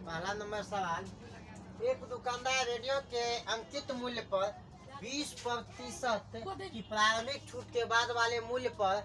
पहला नंबर सवाल, एक दुकानदार रेडियो के अंकित मूल्य पर 20% की प्रारंभिक छूट के बाद वाले मूल्य पर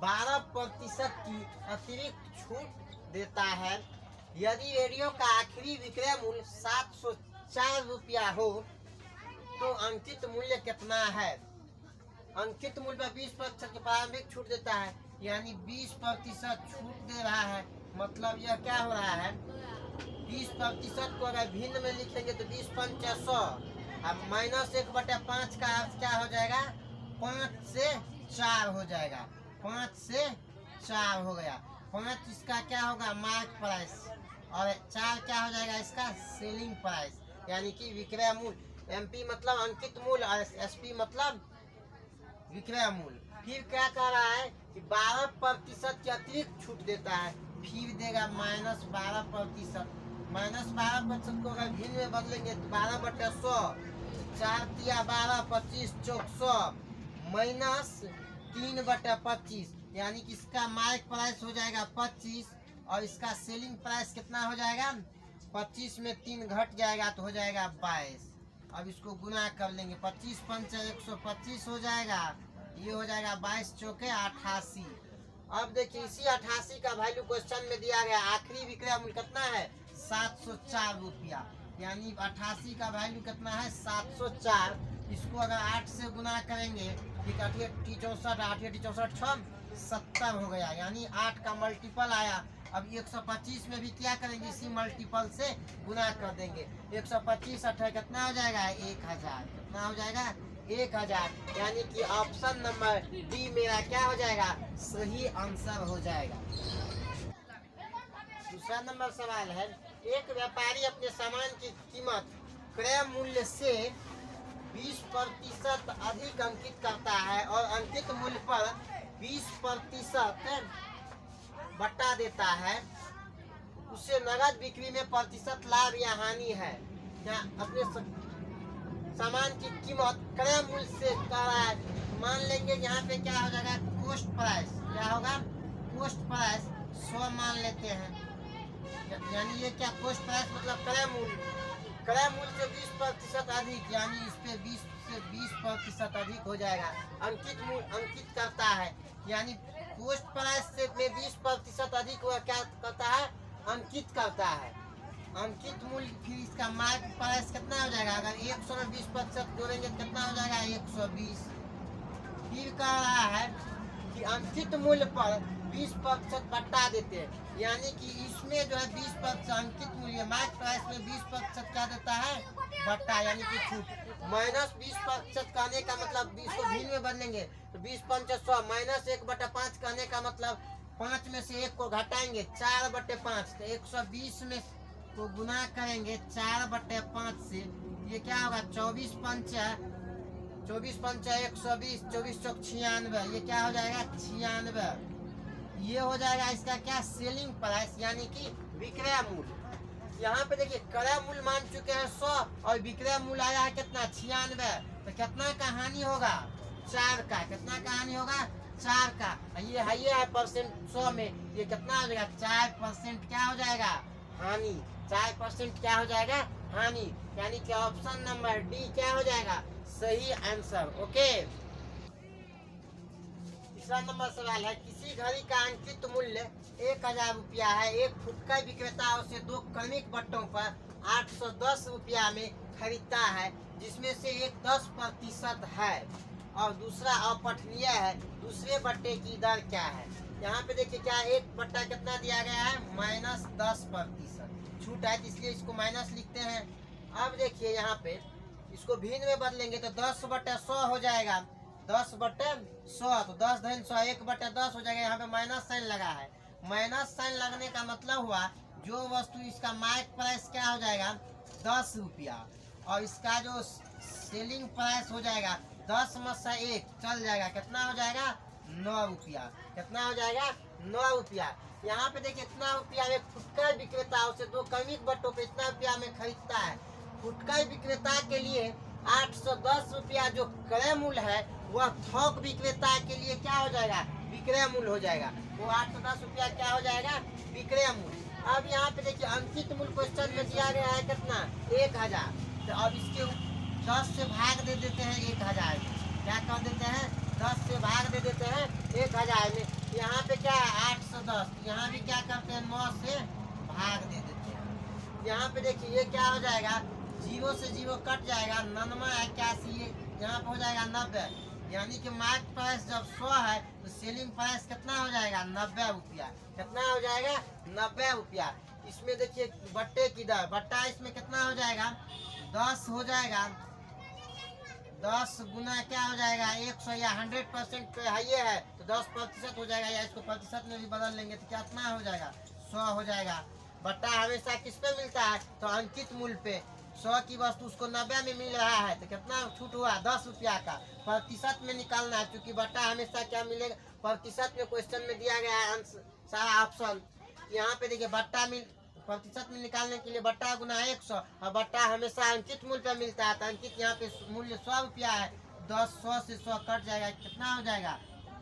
12% की अतिरिक्त छूट देता है। यदि रेडियो का आखिरी विक्रय मूल्य 704 रुपया हो तो अंकित मूल्य कितना है। अंकित मूल्य पर 20% की प्रारंभिक छूट देता है, यानी 20% छूट दे रहा है। मतलब यह क्या हो रहा है, 20% को अगर भिन्न में लिखेंगे तो 20 पंच 100, अब -1/5 का अर्थ क्या हो जाएगा, 5 से 4 हो जाएगा। 5 से 4 हो गया। 5 इसका क्या होगा, मार्क प्राइस, और 4 क्या हो जाएगा इसका, सेलिंग प्राइस, यानी कि विक्रय मूल्य। एमपी मतलब अंकित मूल्य और एसपी मतलब विक्रय मूल्य। फिर क्या कह रहा है कि 12% की अतिरिक्त छूट देता है, फिर देगा -12%। -12% को अगर भिन्न में बदलेंगे तो 12/100, 4 तिया 12, 25 चौक 100, -3/25, यानी कि इसका मार्क प्राइस हो जाएगा 25 और इसका सेलिंग प्राइस कितना हो जाएगा, 25 में 3 घट जाएगा तो हो जाएगा 22। अब इसको गुना कर लेंगे, 25 पंच 125 हो जाएगा, ये हो जाएगा 22 चौके 88। अब देखिए इसी 88 का वैल्यू क्वेश्चन में दिया गया, आखिरी विक्रय मूल्य कितना है, 704 रुपया, यानी 88 का वैल्यू कितना है, 704। इसको अगर 8 से गुना करेंगे, ठीक, 8 64, 8 64 70 हो गया, यानी 8 का मल्टीपल आया। अब 125 में भी क्या करेंगे, इसी मल्टीपल से गुना कर देंगे। 125 अठारह कितना हो जाएगा, 1000, कितना हो जाएगा, 1000, यानी कि ऑप्शन नंबर डी मेरा क्या हो जाएगा, सही आंसर हो जाएगा। दूसरा नंबर सवाल है, एक व्यापारी अपने सामान की कीमत क्रय मूल्य से 20% अधिक अंकित करता है और अंकित मूल्य पर 20% बटा देता है, उसे नगद बिक्री में प्रतिशत लाभ या हानि है। क्या अपने सामान की कीमत क्रय मूल्य से कह रहा है, मान लेंगे यहाँ पे क्या हो जाएगा, कॉस्ट प्राइस, क्या होगा, कॉस्ट प्राइस 100 मान लेते हैं, यानी ये क्या, कॉस्ट प्राइस मतलब क्रय मूल्य, क्रय मूल्य से 20% अधिक, यानी इस पे 20 से 20% अधिक हो जाएगा। अंकित मूल्य अंकित करता है, यानी कॉस्ट प्राइस से में 20% अधिक हुआ, क्या करता है, अंकित करता है। अंकित मूल्य, फिर इसका मार्क प्राइस कितना हो जाएगा, अगर 100 में 20% जोड़ेंगे तो कितना हो जाएगा, 120। फिर कह रहा है कि अंकित मूल्य पर 20% बटा देते हैं, यानी कि इसमें जो है 20% अंकित मूल्य, मार्क प्राइस में 20% क्या देता है, बटा, यानी कि छूट। -20% कहने का मतलब 20 को भिन्न में बदलेंगे तो 20 पंच 100, -1/5 कहने का मतलब 5 में से 1 को घटाएंगे, 4/5, तो 120 में को गुना करेंगे 4/5 से, ये क्या होगा, 24 पंच 120, 24 चौक 96, ये क्या हो जाएगा, 96। ये हो जाएगा इसका क्या, सेलिंग प्राइस, यानी कि विक्रय मूल्य। यहाँ पे देखिए क्रय मूल्य मान चुके हैं 100 और विक्रय मूल्य आया है कितना, 96, तो कितना का हानि होगा, 4 का, कितना का हानि होगा, 4 का। ये है परसेंट 100 में, ये कितना हो जाएगा, 4% क्या हो जाएगा, हानि, 4% क्या हो जाएगा, हानि, यानी कि ऑप्शन नंबर डी क्या हो जाएगा, सही आंसर। ओके। तीसरा नंबर सवाल है, किसी घड़ी का अंकित मूल्य 1000 रुपया है, एक फुटकर विक्रेता उसे 2 क्रमिक बट्टों पर 810 रुपया में खरीदता है, जिसमें से एक 10% है और दूसरा अपठनीय है, दूसरे बट्टे की दर क्या है। यहाँ पे देखिए क्या, एक बट्टा कितना दिया गया है, -10% छूट है, इसलिए इसको माइनस लिखते हैं। अब देखिए यहाँ पे इसको भिन्न में बदलेंगे तो 10/100 हो जाएगा, 10/100, तो 10 धन 100, 1/10 हो जाएगा। यहाँ पे माइनस साइन लगा है, माइनस साइन लगने का मतलब हुआ जो वस्तु, इसका मार्क प्राइस क्या हो जाएगा, 10 रुपया, और इसका जो सेलिंग प्राइस हो जाएगा 10 में से 1 चल जाएगा, कितना हो जाएगा, 9 रुपया, कितना हो जाएगा, 9 रुपया। यहाँ पे देखिए इतना रुपया में फुटकर विक्रेता उसे 2 क्रमिक बट्टों पे इतना रुपया में खरीदता है। फुटकर विक्रेता के लिए 810 रुपया जो क्रय मूल्य है, वह थोक विक्रेता के लिए क्या हो जाएगा, विक्रय मूल्य हो जाएगा। वो 810 रुपया क्या हो जाएगा, विक्रय मूल्य। अब यहाँ यहाँ पे देखिए अंकित मूल्य क्वेश्चन में दिया गया है कितना 1000। तो अब इसके 10 से भाग दे देते हैं 1000 में। क्या कर देते हैं 10 से भाग दे देते हैं 1000 में। यहाँ पे क्या है 810, यहाँ भी क्या करते हैं 9 से भाग दे देते हैं। यहाँ पे देखिए ये क्या हो जाएगा 0 से 0 कट जाएगा 9981, यहाँ पे हो जाएगा 90। यानी कि मार्क प्राइस जब 100 है तो सेलिंग प्राइस कितना हो जाएगा 90 रुपया। कितना हो जाएगा 90 रुपया। इसमें देखिए बट्टे की दर, बट्टा इसमें कितना हो जाएगा 10 हो जाएगा। 10 गुना क्या हो जाएगा 100 या 100% पे है ये है तो 10% हो जाएगा, या इसको प्रतिशत में भी बदल लेंगे तो कितना हो जाएगा 100 हो जाएगा। बट्टा हमेशा किस पे मिलता है तो अंकित मूल्य पे। 100 की वस्तु उसको 90 में मिल रहा है तो कितना छूट हुआ 10 रुपया का। प्रतिशत में निकालना है क्योंकि बट्टा हमेशा क्या मिलेगा प्रतिशत में क्वेश्चन में दिया गया है सारा ऑप्शन। यहाँ पे देखिए बट्टा मिल प्रतिशत में निकालने के लिए बट्टा गुना 100 और बट्टा हमेशा अंकित मूल्य पे मिलता है तो अंकित यहाँ पे मूल्य 100 रुपया है। 100 से 100 कट जाएगा कितना हो जाएगा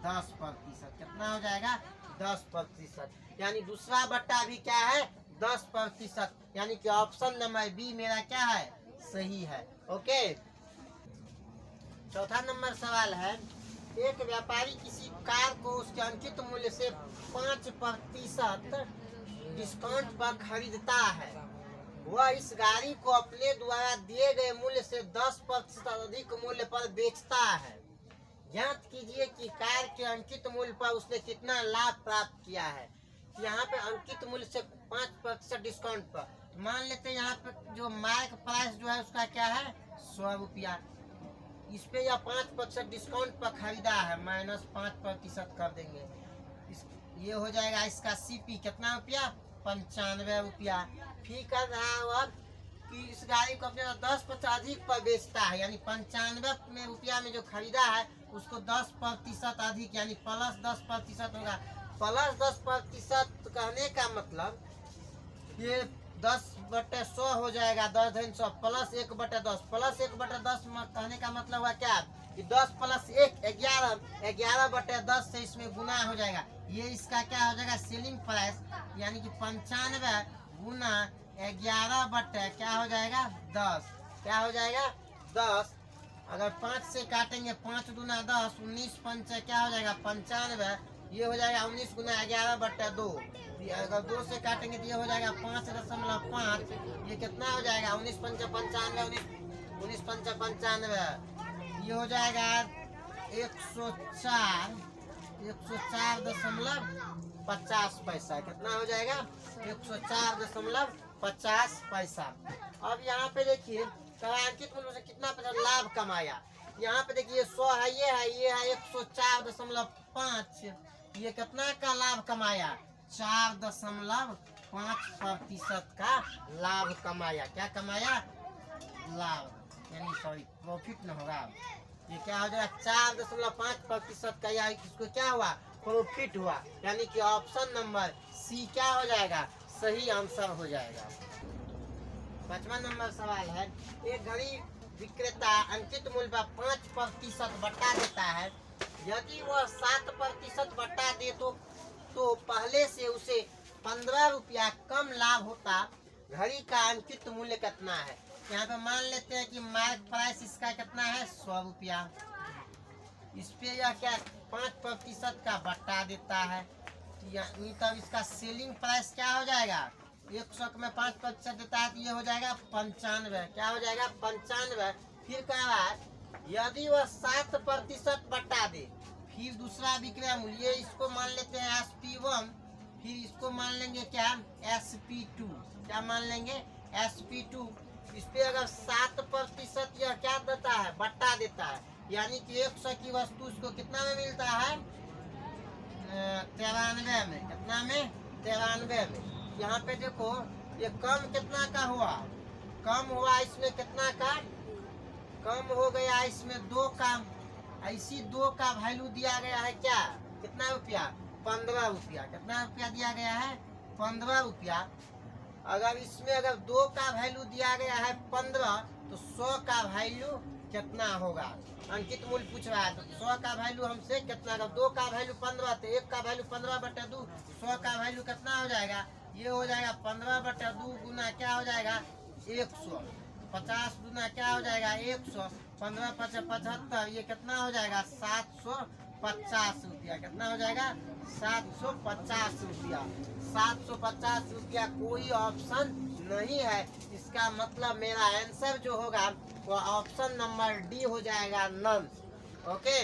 10%। कितना हो जाएगा 10%। यानी दूसरा बट्टा भी क्या है 10%। यानी कि ऑप्शन नंबर बी मेरा क्या है सही है। ओके, चौथा नंबर सवाल है एक व्यापारी किसी कार को उसके अंकित मूल्य से 5% डिस्काउंट पर खरीदता है। वह इस गाड़ी को अपने द्वारा दिए गए मूल्य से 10% अधिक मूल्य पर बेचता है। ज्ञात कीजिए कि कार के अंकित मूल्य पर उसने कितना लाभ प्राप्त किया है। यहाँ पे अंकित मूल्य से 5% डिस्काउंट पर मान लेते हैं यहाँ पे जो मार्क प्राइस जो है उसका क्या है 100 रुपया। इस पे या 5% डिस्काउंट पर खरीदा है -5% कर देंगे। ये हो जाएगा इसका सीपी कितना रुपया 95 रुपया। फिर कर रहा है अब कि इस गाड़ी को अपने 10% अधिक पर बेचता है, यानी 95 रुपया में जो खरीदा है उसको 10% अधिक यानी +10% होगा। +10% कहने का मतलब ये 10/100 हो जाएगा। 10×100 +1/10 +1/10 कहने का मतलब हुआ क्या कि 10 + 1 11, 11/10 से इसमें गुना हो जाएगा। ये इसका क्या हो जाएगा सेलिंग प्राइस, यानी कि 95 गुना 11 क्या हो जाएगा 10। क्या हो जाएगा 10। अगर 5 से काटेंगे 5 दूना 10, 19 पंच क्या हो जाएगा 95। ये हो जाएगा 19 गुना 11/2। अगर 2 से काटेंगे तो ये हो जाएगा 5.5। ये कितना हो जाएगा 19 पंच 95, 19 पंच 95। ये हो जाएगा 104.50 पैसा। कितना हो जाएगा 104.50 पैसा। अब यहाँ पे देखिए अंकित मूल्य से कितना पैसा लाभ कमाया। यहाँ पे देखिए 100 है, ये है 104.5। ये कितना का लाभ कमाया 4.5% का लाभ कमाया। क्या कमाया लाभ, यानी सॉरी प्रॉफिट न होगा। ये क्या हो जाएगा 4.5% का, या इसको क्या हुआ प्रॉफिट हुआ। यानी कि ऑप्शन नंबर सी क्या हो जाएगा सही आंसर हो जाएगा। 5वां नंबर सवाल है एक घड़ी विक्रेता अंकित मूल्य पर 5% बट्टा देता है। यदि वह 7% बट्टा दे तो पहले से उसे 15 रुपया कम लाभ होता। घड़ी का अंकित मूल्य कितना है। यहाँ पे मान लेते हैं कि मार्क प्राइस इसका कितना है 100 रुपया। इस पे यह क्या 5% का बट्टा देता है, यानी तब इसका सेलिंग प्राइस क्या हो जाएगा 100 में 5% देता है तो ये हो जाएगा 95। क्या हो जाएगा 95। फिर कह रहा है यदि वह 7% बट्टा दे, फिर दूसरा विक्रय मूल्य इसको मान लेते हैं SP1, फिर इसको मान लेंगे क्या SP2। क्या मान लेंगे SP2। इस पे अगर 7% यह क्या देता है बट्टा देता है, यानी कि 100 की वस्तु इसको कितना में मिलता है 93 में। कितना में 93 में। यहाँ पे देखो ये कम कितना का हुआ, कम हुआ इसमें कितना का कम हो गया इसमें 2 का। ऐसी 2 का वैल्यू दिया गया है क्या कितना रुपया 15 रुपया। कितना रुपया दिया गया है 15 रुपया। अगर इसमें अगर 2 का वैल्यू दिया गया है 15 तो 100 का वैल्यू कितना होगा। अंकित मूल्य पूछ रहा है तो 100 का वैल्यू हमसे कितना, अगर 2 का वैल्यू 15 तो 1 का वैल्यू 15/2, 100 का वैल्यू कितना हो जाएगा ये हो जाएगा 15/2 गुना क्या हो जाएगा 100, 50 गुना क्या हो जाएगा 100, 15×5 = 75, ये कितना हो जाएगा 750 रुपया। कितना हो जाएगा 750 रुपया। 750 रुपया कोई ऑप्शन नहीं है, इसका मतलब मेरा आंसर जो होगा वो ऑप्शन नंबर डी हो जाएगा, नन। ओके।